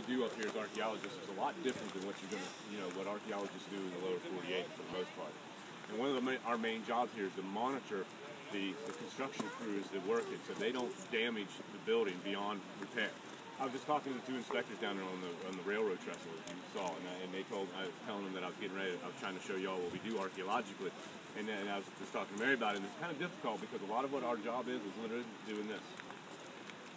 we do up here as archaeologists is a lot different than what you're going to, what archaeologists do in the lower 48 for the most part. And one of our main jobs here is to monitor the construction crews that work it so they don't damage the building beyond repair. I was just talking to the two inspectors down there on the railroad trestle, as you saw, and I was telling them that I was getting ready. I was trying to show y'all what we do archaeologically, and I was just talking to Mary about it. And it's kind of difficult because a lot of what our job is literally doing this.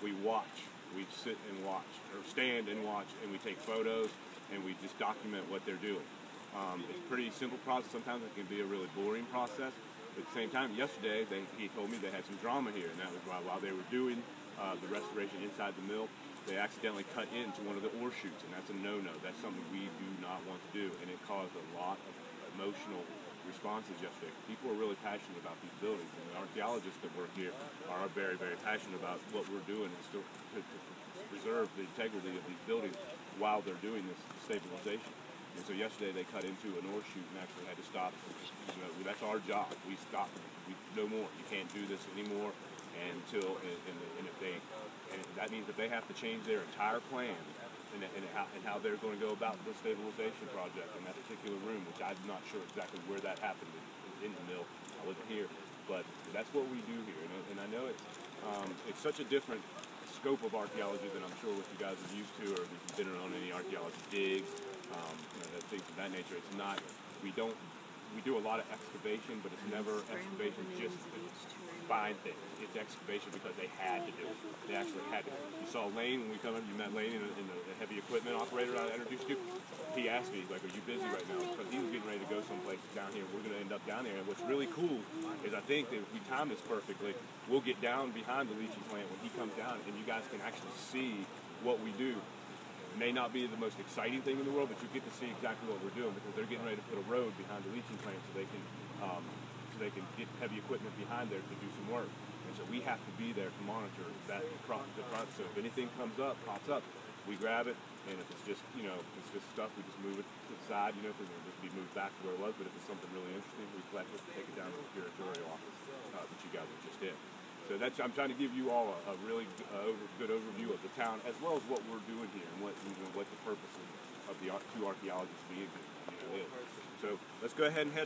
We watch, we sit and watch, or stand and watch, and we take photos, and we just document what they're doing. It's a pretty simple process. Sometimes it can be a really boring process. But at the same time, yesterday he told me they had some drama here, and that was while they were doing the restoration inside the mill, they accidentally cut into one of the ore chutes, and that's a no-no. That's something we do not want to do, and it caused a lot of emotional responses yesterday. People are really passionate about these buildings, and the archaeologists that work here are very, very passionate about what we're doing and still to preserve the integrity of these buildings while they're doing this stabilization. And so yesterday they cut into an ore chute and actually had to stop. That's our job. We stop. No more. You can't do this anymore until and that means that they have to change their entire plan and how they're going to go about the stabilization project in that particular room, which I'm not sure exactly where that happened in the mill. I wasn't here, but that's what we do here. And I know it's such a different scope of archaeology than I'm sure what you guys are used to, or if you've been on any archaeology digs, things of that nature. It's not. We do a lot of excavation, but it's never excavation just to find things. It's excavation because they had to do it. They actually had to. You saw Lane when we come in. You met Lane in the heavy equipment operator I introduced you. He asked me, like, "Are you busy right now?" Because he was getting ready to go someplace down here. We're going to end up down there. And what's really cool is I think that if we time this perfectly, we'll get down behind the leaching plant when he comes down, and you guys can actually see what we do. It may not be the most exciting thing in the world, but you get to see exactly what we're doing because they're getting ready to put a road behind the leaching plant so they can get heavy equipment behind there to do some work. And so we have to be there to monitor that front. So if anything pops up, we grab it, and if it's just if it's just stuff, we just move it to the side. Because it'll just be moved back to where it was. But if it's something really interesting, we collect it, take it down to the curatorial office that you guys were just in. So I'm trying to give you all a really good overview of the town, as well as what we're doing here and what the purpose of the two archaeologists being here is. So let's go ahead and head